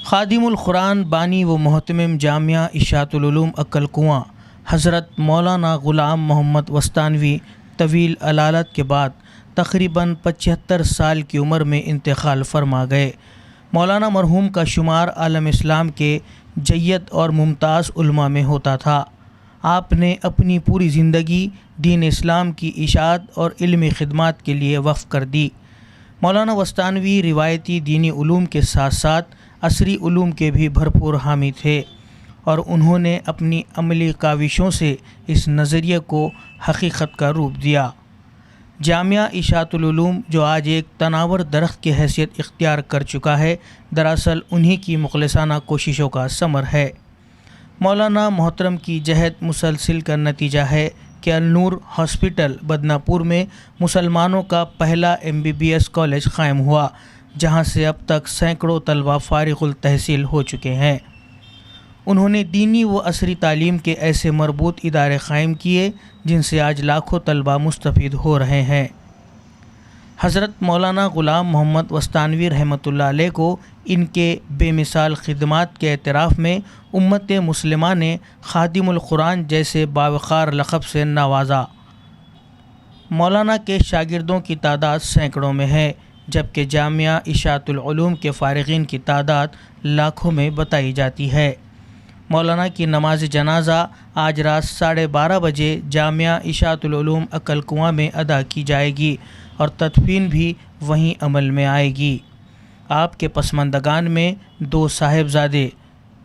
خادم القرآن بانی و محتمم جامعہ اشاعت العلوم عقل کنواں حضرت مولانا غلام محمد وستانوی طویل علالت کے بعد تقریباً 75 سال کی عمر میں انتقال فرما گئے۔ مولانا مرحوم کا شمار عالم اسلام کے جید اور ممتاز علماء میں ہوتا تھا۔ آپ نے اپنی پوری زندگی دین اسلام کی اشاعت اور علمی خدمات کے لیے وقف کر دی۔ مولانا وستانوی روایتی دینی علوم کے ساتھ ساتھ عصری علوم کے بھی بھرپور حامی تھے، اور انہوں نے اپنی عملی کاوشوں سے اس نظریے کو حقیقت کا روپ دیا۔ جامعہ اشاعت العلوم جو آج ایک تناور درخت کی حیثیت اختیار کر چکا ہے، دراصل انہی کی مخلصانہ کوششوں کا ثمر ہے۔ مولانا محترم کی جہد مسلسل کا نتیجہ ہے کہ النور ہاسپٹل بدناپور میں مسلمانوں کا پہلا MBBS کالج قائم ہوا، جہاں سے اب تک سینکڑوں طلبہ فارغ التحصیل ہو چکے ہیں۔ انہوں نے دینی و عصری تعلیم کے ایسے مربوط ادارے قائم کیے جن سے آج لاکھوں طلبہ مستفید ہو رہے ہیں۔ حضرت مولانا غلام محمد وستانوی رحمۃ اللہ علیہ کو ان کے بے مثال خدمات کے اعتراف میں امت مسلمہ نے خادم القرآن جیسے باوقار لقب سے نوازا۔ مولانا کے شاگردوں کی تعداد سینکڑوں میں ہے، جبکہ جامعہ اشاعت العلوم کے فارغین کی تعداد لاکھوں میں بتائی جاتی ہے۔ مولانا کی نماز جنازہ آج رات 12:30 بجے جامعہ اشاعت العلوم عقل کنواں میں ادا کی جائے گی اور تدفین بھی وہیں عمل میں آئے گی۔ آپ کے پسماندگان میں 2 صاحبزادے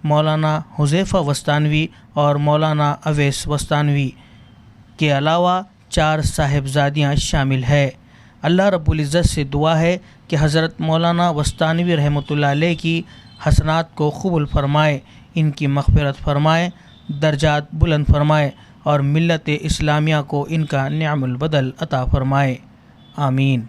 مولانا حذیفہ وستانوی اور مولانا اویس وستانوی کے علاوہ 4 صاحبزادیاں شامل ہیں۔ اللہ رب العزت سے دعا ہے کہ حضرت مولانا وستانوی رحمۃ اللہ علیہ کی حسنات کو قبول فرمائے، ان کی مغفرت فرمائے، درجات بلند فرمائے اور ملت اسلامیہ کو ان کا نعم البدل عطا فرمائے، آمین۔